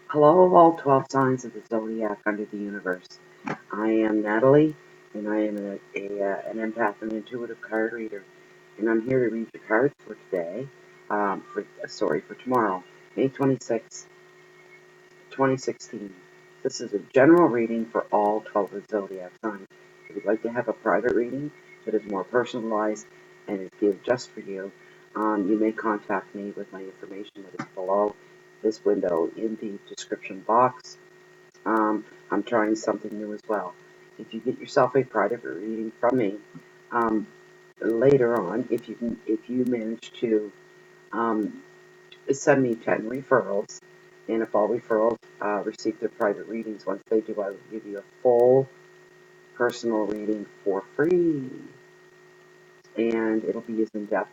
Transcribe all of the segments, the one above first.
Hello, all 12 signs of the zodiac under the universe. I am Natalie, and I am an empath and intuitive card reader. And I'm here to read your cards for today, for tomorrow, May 26, 2016. This is a general reading for all 12 of the zodiac signs. If you'd like to have a private reading that is more personalized and is geared just for you, you may contact me with my information that is below this window in the description box. I'm trying something new as well. If you get yourself a private reading from me, um, later on, if you manage to um, send me 10 referrals, and if all referrals receive their private readings, once they do, I will give you a full personal reading for free, and it'll be as in depth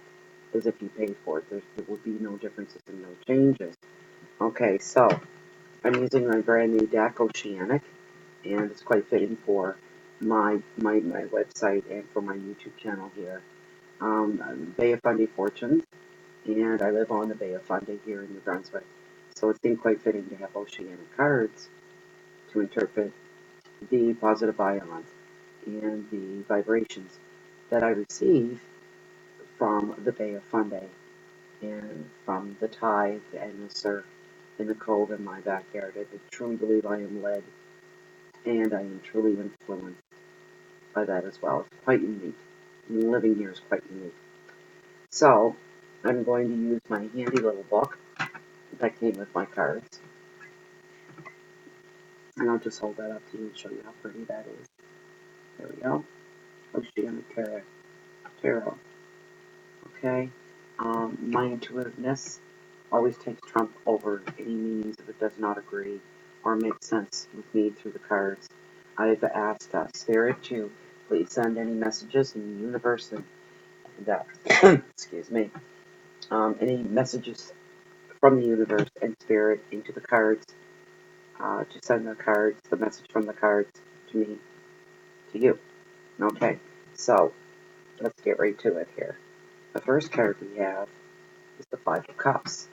as if you paid for it. There will be no differences and no changes. Okay, so I'm using my brand new deck, Oceanic, and it's quite fitting for my website and for my YouTube channel here. Bay of Fundy Fortunes, and I live on the Bay of Fundy here in New Brunswick. So it seemed quite fitting to have oceanic cards to interpret the positive ions and the vibrations that I receive from the Bay of Fundy and from the tide and the surf and the cold in my backyard. I truly believe I am led and I am truly influenced by that as well. It's quite unique. Living here is quite unique. So I'm going to use my handy little book that came with my cards, and I'll just hold that up to you and show you how pretty that is. There we go. Oceanic Tarot. Okay. My intuitiveness always takes trump over any meanings if it does not agree or make sense with me through the cards. I've asked Spirit to please send any messages in the universe and excuse me, any messages from the universe and spirit into the cards, to send the message from the cards to me, to you. Okay, so let's get right to it here. The first card we have is the Five of Cups.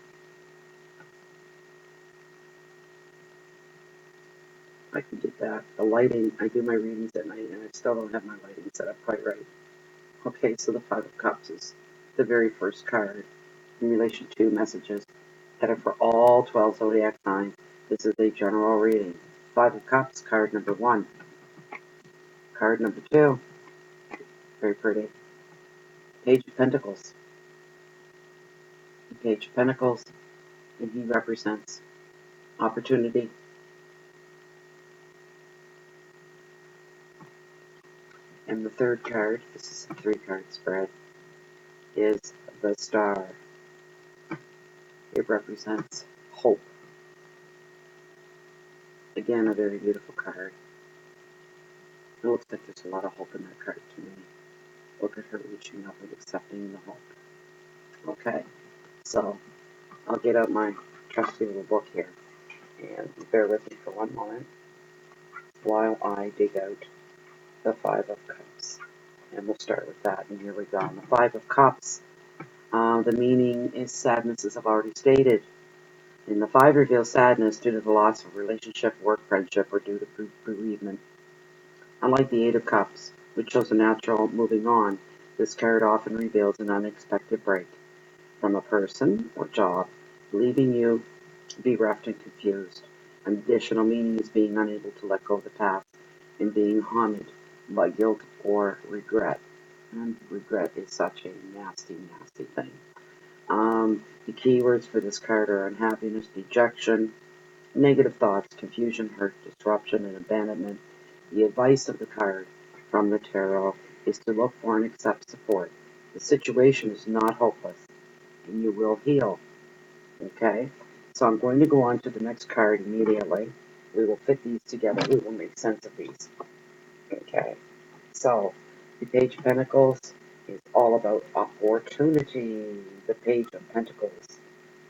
I can get that. The lighting, I do my readings at night and I still don't have my lighting set up quite right. Okay, so the Five of Cups is the very first card in relation to messages that are for all 12 zodiac signs. This is a general reading. Five of Cups, card number 1. Card number 2, very pretty. Page of Pentacles. The Page of Pentacles, and he represents opportunity. And the third card, this is a 3-card spread, is the Star. It represents hope. Again, a very beautiful card. It looks like there's a lot of hope in that card to me. Look at her reaching up and accepting the hope. Okay, so I'll get out my trusty little book here, and bear with me for one moment while I dig out the Five of Cups. And we'll start with that, and here we go. The Five of Cups, the meaning is sadness, as I've already stated. And the 5 reveals sadness due to the loss of relationship, work, friendship, or due to bereavement. Unlike the Eight of Cups, which shows a natural moving on, this card often reveals an unexpected break from a person or job, leaving you bereft and confused. An additional meaning is being unable to let go of the past and being haunted by guilt or regret. And regret is such a nasty, nasty thing. The keywords for this card are unhappiness, dejection, negative thoughts, confusion, hurt, disruption, and abandonment. The advice of the card from the tarot is to look for and accept support. The situation is not hopeless, and you will heal. Okay? So I'm going to go on to the next card immediately. We will fit these together. We will make sense of these. Okay? So, the Page of Pentacles is all about opportunity. The Page of Pentacles.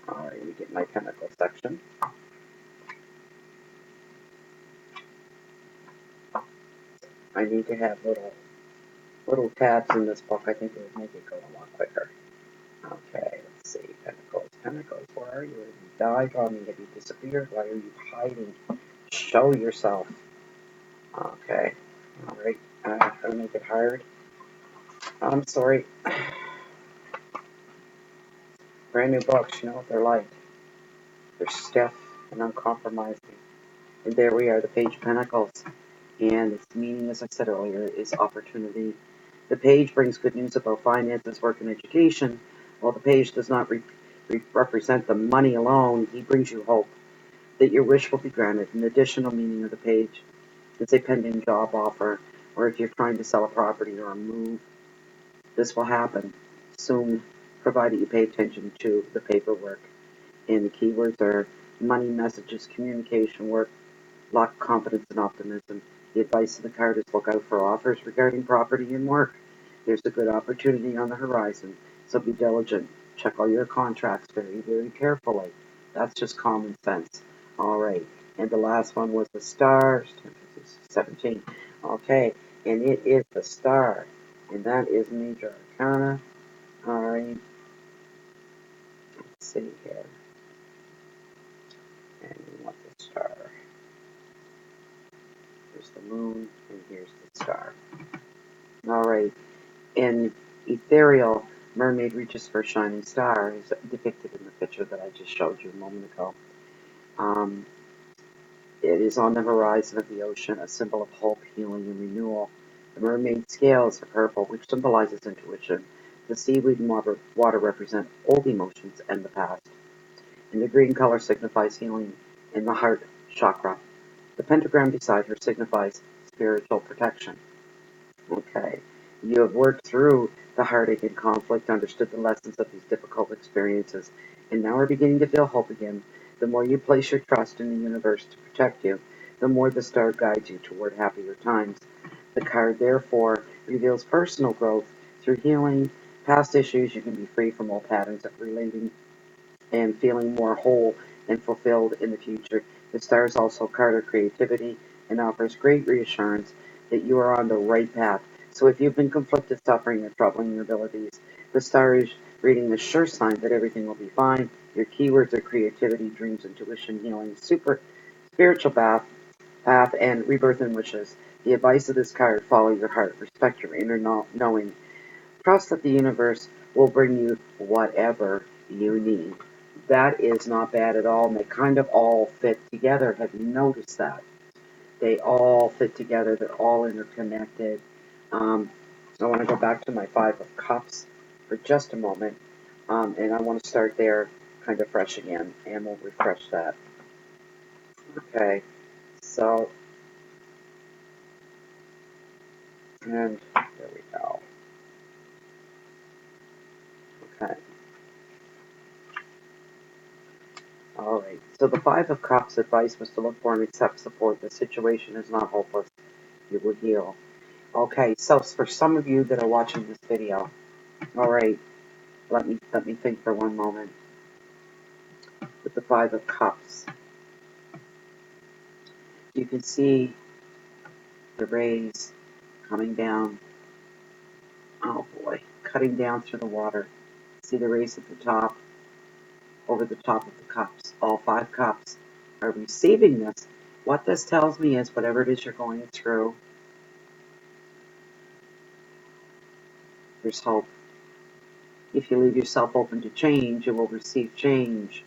Let me get my Pentacle section. I need to have little tabs in this book. I think it would make it go a lot quicker. Okay, let's see. Pentacles, Pentacles, where are you? Have you died on me? Have you disappeared? Why are you hiding? Show yourself. Okay. Alright. I'll make it hard. I'm sorry. Brand new books, you know what they're like. They're stiff and uncompromising. And there we are, the Page of Pentacles. And its meaning, as I said earlier, is opportunity. The page brings good news about finances, work, and education. While the page does not represent the money alone, he brings you hope that your wish will be granted. An additional meaning of the page is a pending job offer, or if you're trying to sell a property or a move, this will happen soon, provided you pay attention to the paperwork. And the keywords are money, messages, communication, work, luck, confidence, and optimism. The advice of the card is look out for offers regarding property and work. There's a good opportunity on the horizon, so be diligent. Check all your contracts very, very carefully. That's just common sense. All right. And the last one was the star. 17. Okay. And it is the star. And that is major arcana. All right. Let's see here. And we want the star. Here's the moon, and here's the star. All right. In ethereal, mermaid reaches for a shining star, is depicted in the picture that I just showed you a moment ago. It is on the horizon of the ocean, a symbol of hope, healing, and renewal. The mermaid scales are purple, which symbolizes intuition. The seaweed and water represent old emotions and the past. And the green color signifies healing in the heart chakra. The pentagram beside her signifies spiritual protection. Okay. You have worked through the heartache and conflict, understood the lessons of these difficult experiences, and now are beginning to feel hope again. The more you place your trust in the universe to protect you, the more the star guides you toward happier times. The card, therefore, reveals personal growth through healing past issues. You can be free from all patterns of relating and feeling more whole and fulfilled in the future. The stars also card of creativity and offers great reassurance that you are on the right path. So if you've been conflicted, suffering, or troubling your abilities, the star is reading the sure sign that everything will be fine. Your keywords are creativity, dreams, intuition, healing, spiritual path, and rebirth and wishes. The advice of this card: follow your heart, respect your inner knowing, trust that the universe will bring you whatever you need. That is not bad at all, and they kind of all fit together. Have you noticed that? They all fit together. They're all interconnected. I want to go back to my Five of Cups for just a moment, and I want to start there kind of fresh again, and we'll refresh that. Okay, so, and there we go. Okay. All right. So the Five of Cups advice was to look for and accept support. The situation is not hopeless. You will heal. Okay. So for some of you that are watching this video, all right, let me think for one moment. With the Five of Cups, you can see the rays coming down. Oh boy, cutting down through the water. See the rays at the top, over the top of the cups. All five cups are receiving this. What this tells me is whatever it is you're going through, there's hope. If you leave yourself open to change, you will receive change.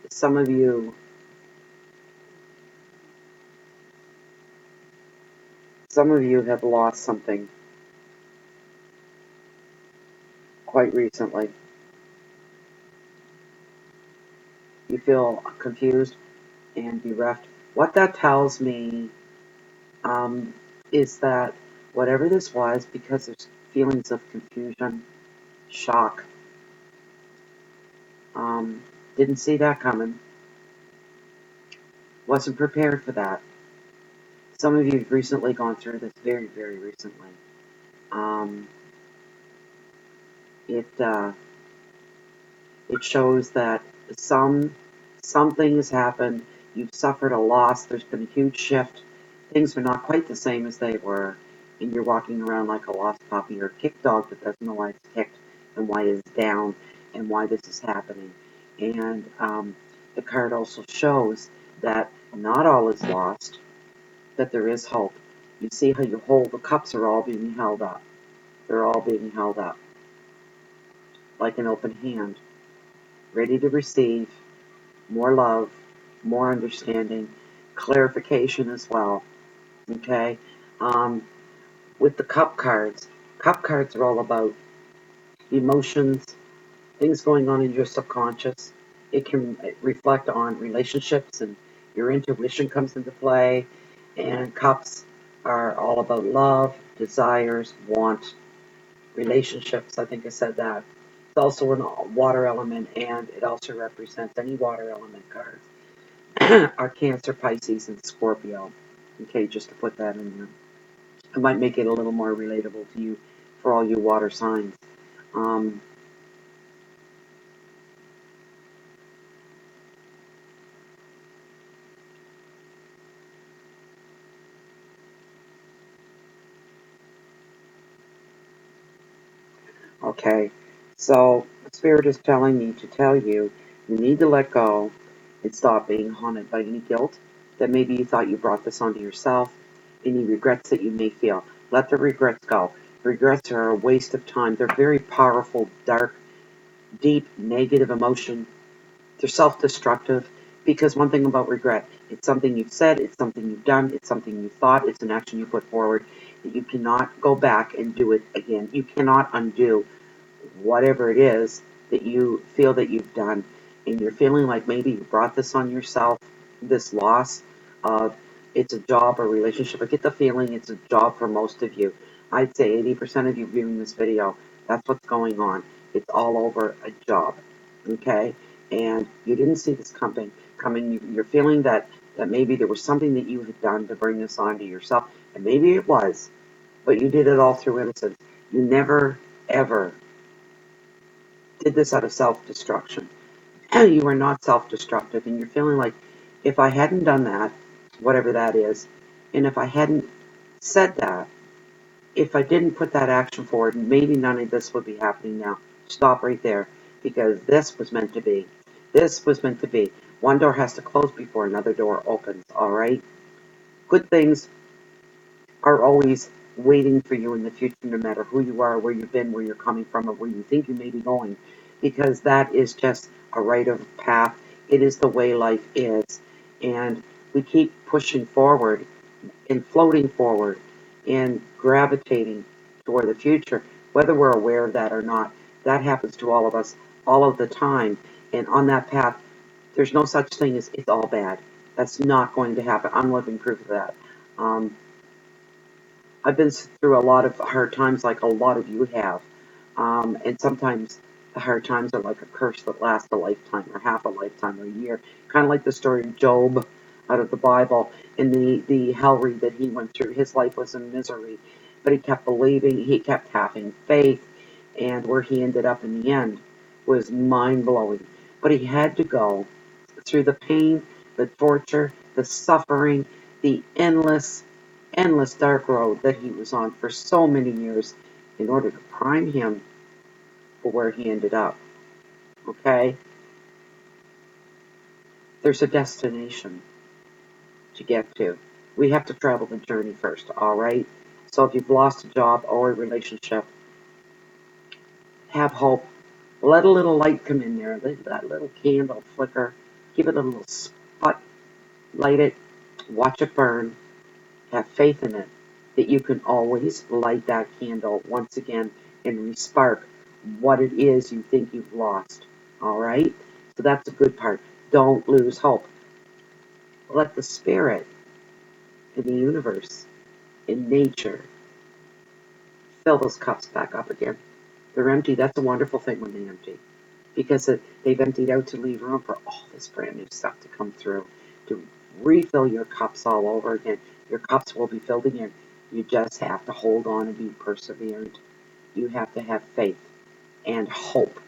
Some of you have lost something quite recently. You feel confused and bereft. What that tells me is that whatever this was, because there's feelings of confusion, shock, didn't see that coming, wasn't prepared for that. Some of you have recently gone through this, very, very recently. It shows that something has happened. You've suffered a loss. There's been a huge shift. Things are not quite the same as they were, and you're walking around like a lost puppy or a kicked dog that doesn't know why it's kicked and why it's down and why this is happening. And the card also shows that not all is lost, that there is hope. You see how you hold the cups are all being held up. They're all being held up like an open hand, ready to receive more love, more understanding, clarification as well. Okay? Um, with the cup cards are all about emotions, things going on in your subconscious. It can reflect on relationships, and your intuition comes into play. And cups are all about love, desires, want, relationships. I think I said that. It's also an water element, and it also represents any water element cards are Cancer, Pisces, and Scorpio. Okay, just to put that in there. It might make it a little more relatable to you for all you water signs. Um, Okay, so the Spirit is telling me to tell you, you need to let go and stop being haunted by any guilt that maybe you thought you brought this onto yourself, any regrets that you may feel. Let the regrets go. Regrets are a waste of time. They're very powerful, dark, deep, negative emotion. They're self-destructive because one thing about regret, it's something you've said, it's something you've done, it's something you thought, it's an action you put forward that you cannot go back and do it again. You cannot undo whatever it is that you feel that you've done, and you're feeling like maybe you brought this on yourself, this loss of it's a job or relationship. I get the feeling it's a job for most of you. I'd say 80% of you viewing this video, that's what's going on. It's all over a job, okay? And you didn't see this coming. You're feeling that maybe there was something that you had done to bring this onto yourself, and maybe it was, but you did it all through innocence. You never, ever did this out of self-destruction. You are not self-destructive, and you're feeling like, if I hadn't done that, whatever that is, and if I hadn't said that, if I didn't put that action forward, maybe none of this would be happening now. Stop right there, because this was meant to be. This was meant to be. One door has to close before another door opens, all right? Good things are always waiting for you in the future, no matter who you are, where you've been, where you're coming from, or where you think you may be going, because that is just a rite of path. It is the way life is. And we keep pushing forward and floating forward and gravitating toward the future, whether we're aware of that or not. That happens to all of us all of the time. And on that path, there's no such thing as it's all bad. That's not going to happen. I'm living proof of that. Um, I've been through a lot of hard times, like a lot of you have. And sometimes the hard times are like a curse that lasts a lifetime, or half a lifetime, or a year. Kind of like the story of Job out of the Bible, and the hell read that he went through. His life was in misery, but he kept believing, he kept having faith, and where he ended up in the end was mind blowing. But he had to go through the pain, the torture, the suffering, the endless dark road that he was on for so many years in order to prime him for where he ended up. Okay? There's a destination to get to. We have to travel the journey first, all right? So if you've lost a job or a relationship, have hope. Let a little light come in there. Let that little candle flicker. Give it a little spot. Light it. Watch it burn. Have faith in it, that you can always light that candle once again and respark what it is you think you've lost. All right? So that's a good part. Don't lose hope. Let the spirit in the universe, in nature, fill those cups back up again. They're empty. That's a wonderful thing when they're empty, because they've emptied out to leave room for all this brand new stuff to come through, to refill your cups all over again. Your cups will be filled again. You just have to hold on and be perseverant. You have to have faith and hope.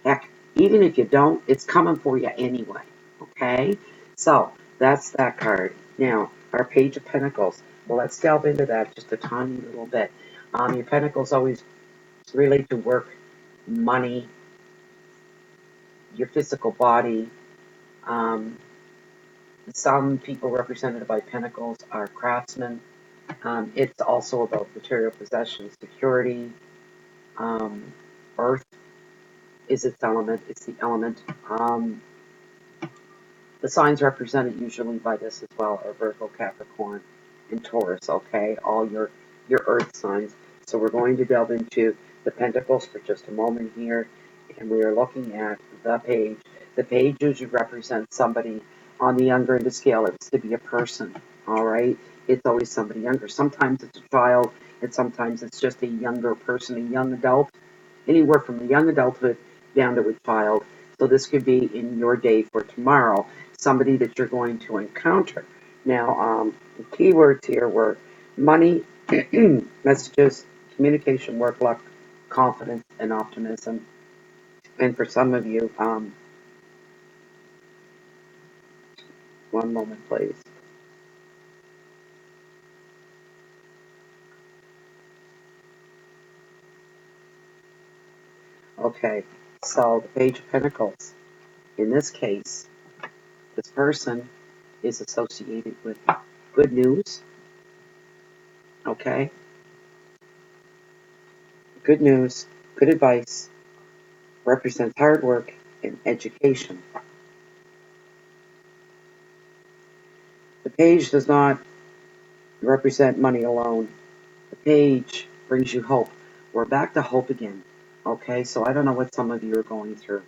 Heck, even if you don't, it's coming for you anyway. Okay? So, that's that card. Now, our Page of Pentacles. Well, let's delve into that just a tiny little bit. Your Pentacles always relate to work, money, your physical body. Some people represented by pentacles are craftsmen. It's also about material possession, security. Earth is its element. It's the element. The signs represented usually by this as well are Virgo, Capricorn, and Taurus, okay? All your earth signs. So we're going to delve into the Pentacles for just a moment here, and we are looking at the page. The page usually represents somebody on the younger end of the scale. It's to be a person, all right? It's always somebody younger. Sometimes it's a child, and sometimes it's just a younger person, a young adult, anywhere from the young adulthood down to a child. So this could be in your day for tomorrow, somebody that you're going to encounter. Now, the keywords here were money, messages, communication, work, luck, confidence, and optimism. And for some of you, one moment, please. Okay, so the Page of Pentacles. In this case, this person is associated with good news, okay? Good news, good advice, represents hard work and education. The page does not represent money alone. The page brings you hope. We're back to hope again. Okay, so I don't know what some of you are going through,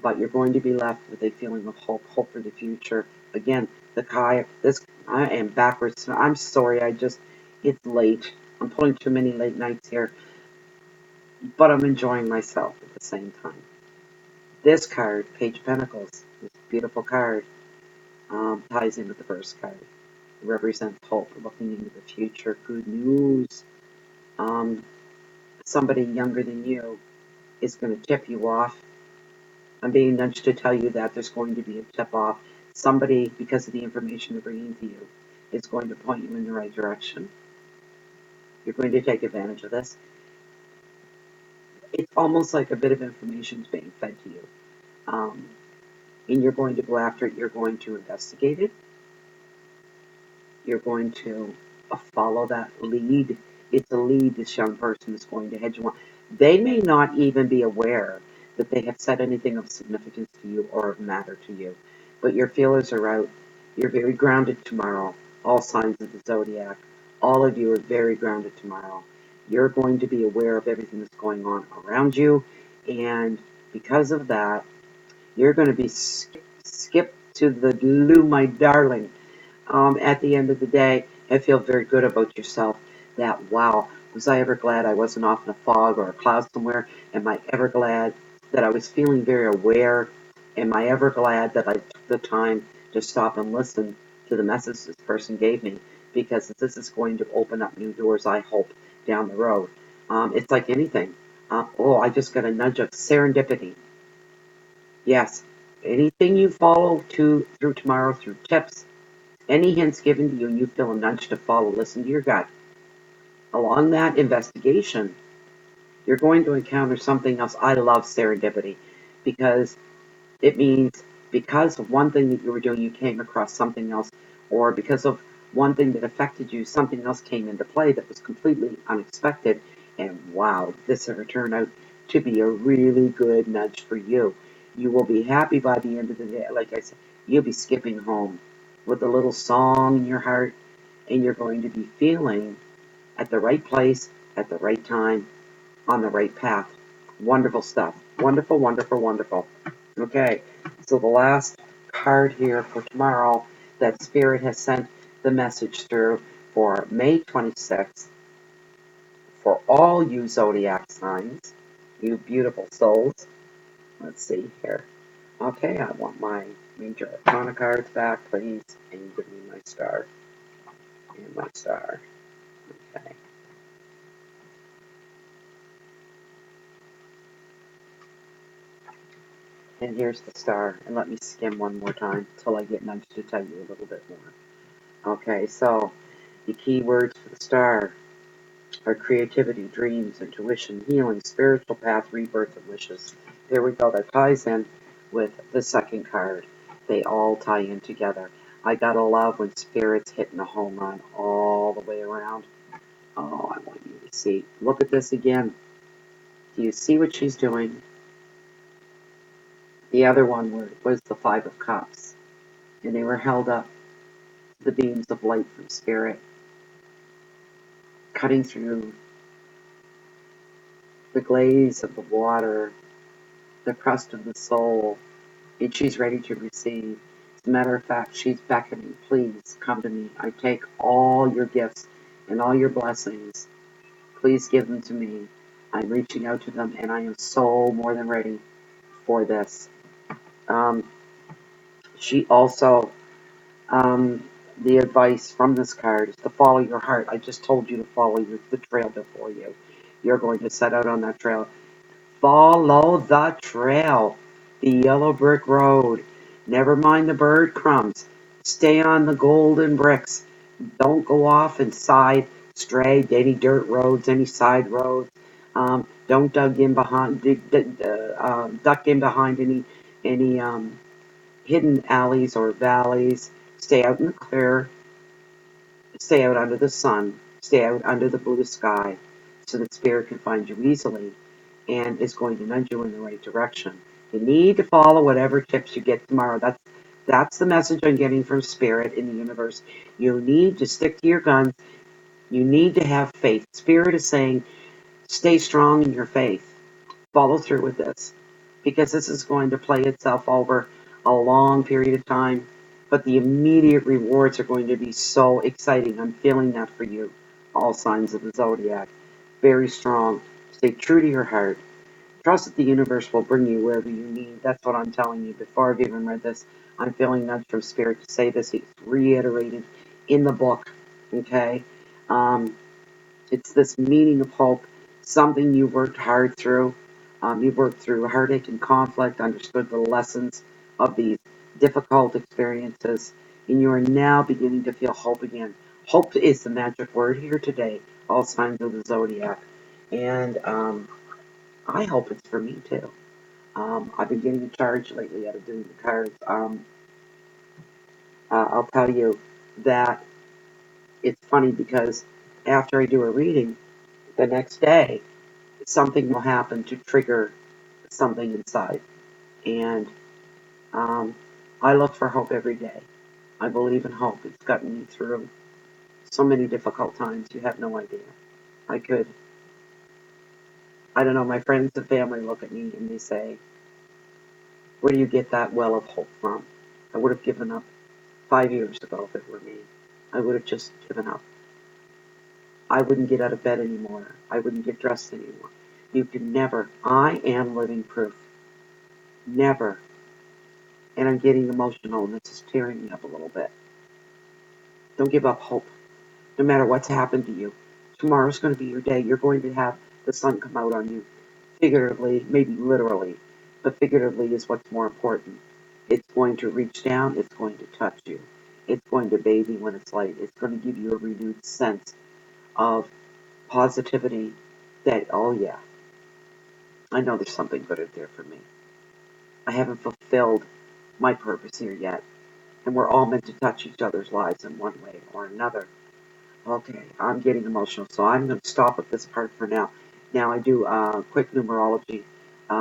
but you're going to be left with a feeling of hope, hope for the future. Again, I am backwards. I'm sorry, it's late. I'm pulling too many late nights here, but I'm enjoying myself at the same time. This card, Page of Pentacles, this beautiful card, ties in with the first card. It represents hope, looking into the future, good news. Somebody younger than you is going to tip you off. I'm being nudged to tell you that there's going to be a tip off. Somebody, because of the information they're bringing to you, is going to point you in the right direction. You're going to take advantage of this. It's almost like a bit of information is being fed to you. And you're going to go after it. You're going to investigate it. You're going to follow that lead. It's a lead this young person is going to head you on. They may not even be aware that they have said anything of significance to you or of matter to you, but your feelers are out. You're very grounded tomorrow. All signs of the zodiac. All of you are very grounded tomorrow. You're going to be aware of everything that's going on around you, and because of that, you're going to be skipped to the loo, my darling, at the end of the day, and feel very good about yourself. That, wow, was I ever glad I wasn't off in a fog or a cloud somewhere? Am I ever glad that I was feeling very aware? Am I ever glad that I took the time to stop and listen to the message this person gave me? Because this is going to open up new doors, I hope, down the road. It's like anything. I just got a nudge of serendipity. Yes, anything you follow through tomorrow, through tips, any hints given to you and you feel a nudge to follow, listen to your gut. Along that investigation, you're going to encounter something else. I love serendipity because it means because of one thing that you were doing, you came across something else, or because of one thing that affected you, something else came into play that was completely unexpected. And wow, this ever turned out to be a really good nudge for you. You will be happy by the end of the day. Like I said, you'll be skipping home with a little song in your heart, and you're going to be feeling at the right place, at the right time, on the right path. Wonderful stuff. Wonderful, wonderful, wonderful. Okay, so the last card here for tomorrow that Spirit has sent the message through for May 26th for all you zodiac signs, you beautiful souls. Let's see here. Okay, I want my major arcana cards back, please, and give me my star and my star. Okay. And here's the star. And let me skim one more time till I get nudged to tell you a little bit more. Okay, so the key words for the star are creativity, dreams, intuition, healing, spiritual path, rebirth, and wishes. There we go. That ties in with the second card. They all tie in together. I gotta love when Spirit's hitting a home run all the way around. Oh, I want you to see. Look at this again. Do you see what she's doing? The other one was the Five of Cups, and they were held up to the beams of light from Spirit, cutting through the glaze of the water, the crust of the soul, and she's ready to receive. As a matter of fact, she's beckoning, please come to me. I take all your gifts and all your blessings. Please give them to me. I'm reaching out to them, and I am so more than ready for this. Um, she also, the advice from this card is to follow your heart. I just told you to follow the trail before you. You're going to set out on that trail. Follow the trail, the yellow brick road. Never mind the bird crumbs. Stay on the golden bricks. Don't go off and stray any dirt roads, any side roads. Don't duck in behind any hidden alleys or valleys. Stay out in the clear. Stay out under the sun. Stay out under the blue sky, so that Spirit can find you easily and is going to nudge you in the right direction. You need to follow whatever tips you get tomorrow. That's the message I'm getting from Spirit in the universe. You need to stick to your guns. You need to have faith. Spirit is saying, stay strong in your faith. Follow through with this, because this is going to play itself over a long period of time, but the immediate rewards are going to be so exciting. I'm feeling that for you, all signs of the zodiac. Very strong. Stay true to your heart. Trust that the universe will bring you wherever you need. That's what I'm telling you. Before I've even read this, I'm feeling nudged from Spirit to say this. It's reiterated in the book. Okay? Um, it's this meaning of hope, something you worked hard through. You worked through heartache and conflict, understood the lessons of these difficult experiences, and you are now beginning to feel hope again. Hope is the magic word here today, all signs of the zodiac. And I hope it's for me too. I've been getting a charge lately out of doing the cards. I'll tell you that it's funny because after I do a reading, the next day, something will happen to trigger something inside. And um, I look for hope every day. I believe in hope. It's gotten me through so many difficult times. You have no idea. I don't know, my friends and family look at me and they say, where do you get that well of hope from? I would have given up 5 years ago if it were me. I would have just given up. I wouldn't get out of bed anymore. I wouldn't get dressed anymore. You can never. I am living proof. Never. And I'm getting emotional, and this is tearing me up a little bit. Don't give up hope, no matter what's happened to you. Tomorrow's going to be your day. You're going to have the sun come out on you. Figuratively, maybe literally, but figuratively is what's more important. It's going to reach down. It's going to touch you. It's going to bathe you when it's light. It's going to give you a renewed sense of positivity that, oh yeah, I know there's something good out there for me. I haven't fulfilled my purpose here yet. And we're all meant to touch each other's lives in one way or another. Okay, I'm getting emotional, so I'm going to stop at this part for now. Now I do a quick numerology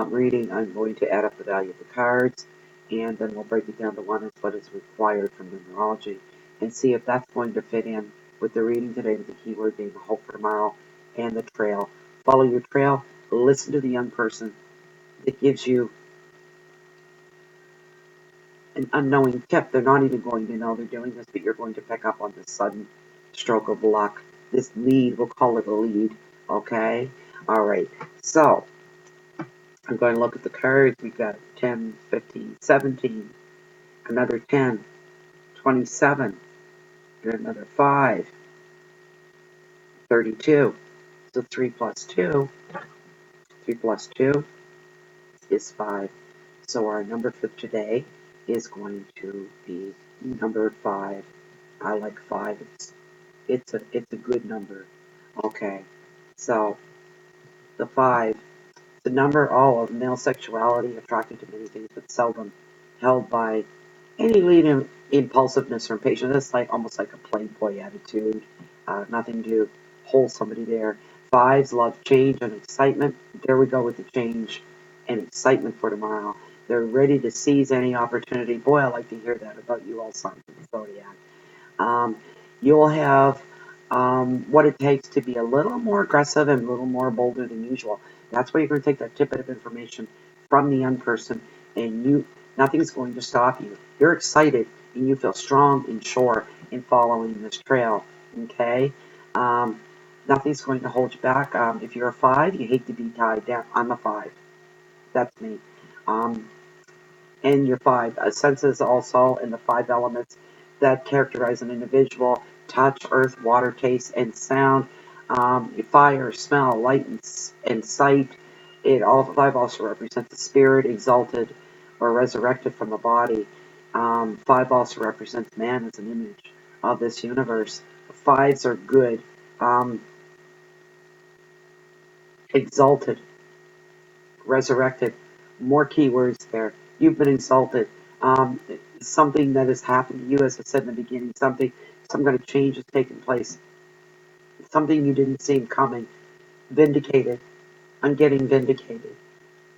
reading. I'm going to add up the value of the cards, and then we'll break it down to what is required from numerology, and see if that's going to fit in with the reading today, with the keyword being the hope for tomorrow and the trail. Follow your trail. Listen to the young person that gives you an unknowing tip. They're not even going to know they're doing this, but you're going to pick up on this sudden stroke of luck. This lead, we'll call it a lead, okay? All right, so I'm going to look at the cards. We've got 10, 15, 17, another 10, 27, and another 5, 32. So 3 plus 2 is 5. So our number for today is going to be number 5. I like 5. It's a good number. Okay. So the 5, The number of male sexuality attracted to many things, but seldom held by any lead impulsiveness or impatience. That's like almost like a playboy attitude. Nothing to hold somebody there. Fives love change and excitement. There we go with the change and excitement for tomorrow. They're ready to seize any opportunity. Boy, I like to hear that about you all signs of the zodiac. You'll have what it takes to be a little more aggressive and a little more bolder than usual. That's why you're going to take that tidbit of information from the young person, and nothing's going to stop you. You're excited and you feel strong and sure in following this trail. Okay, um, nothing's going to hold you back. If you're a five, you hate to be tied down. I'm a five. That's me. Um, and your five senses also, and the five elements that characterize an individual: touch, earth, water, taste, and sound. Fire, smell, light, and sight. It all five also represents the spirit exalted or resurrected from the body. Five also represents man as an image of this universe. Fives are good. Exalted, resurrected, more keywords there. You've been exalted. Um, Something that has happened to you, as I said in the beginning, some kind of change has taken place. Something you didn't see coming. Vindicated. I'm getting vindicated.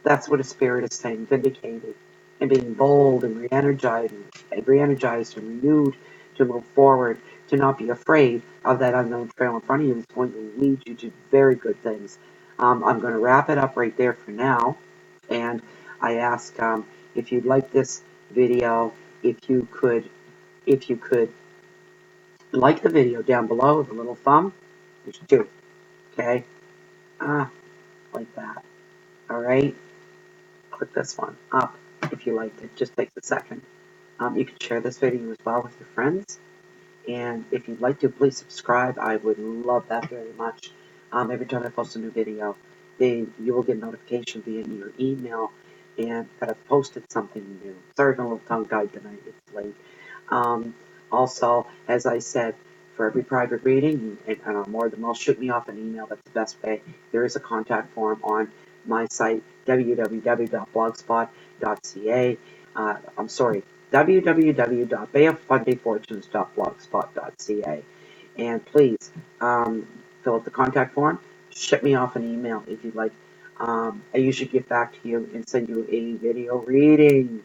That's what a spirit is saying, vindicated. And being bold and re-energized and renewed to move forward, to not be afraid of that unknown trail in front of you. It's going to lead you to very good things. I'm going to wrap it up right there for now. And I ask if you'd like this video, if you could like the video down below with a little thumb. There's two, okay? Like that. All right. Click this one up if you liked it. Just takes a second. You can share this video as well with your friends. And if you'd like to, please subscribe. I would love that very much. Every time I post a new video, then you will get a notification via your email and that I've posted something new. Sorry for a little tongue tied tonight. It's late. Um, Also, as I said, for every private reading, and more than well, shoot me off an email. That's the best way. There is a contact form on my site, www.blogspot.ca. I'm sorry, www.bayoffundayfortunes.blogspot.ca. And please fill out the contact form. Ship me off an email if you'd like. I usually get back to you and send you a video reading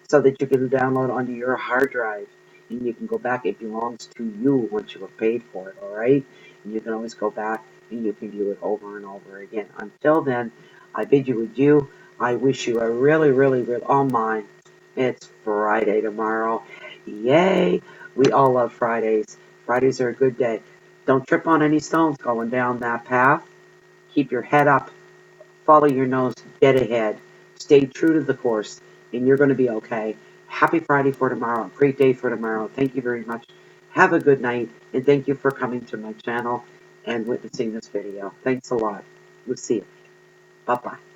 so that you can download onto your hard drive. And you can go back. It belongs to you once you have paid for it, all right? And you can always go back and you can view it over and over again. Until then, I bid you adieu. I wish you a really, oh my, it's Friday tomorrow. Yay! We all love Fridays. Fridays are a good day. Don't trip on any stones going down that path. Keep your head up. Follow your nose. Get ahead. Stay true to the course, and you're going to be okay. Happy Friday for tomorrow. Great day for tomorrow. Thank you very much. Have a good night, and thank you for coming to my channel and witnessing this video. Thanks a lot. We'll see you. Bye-bye.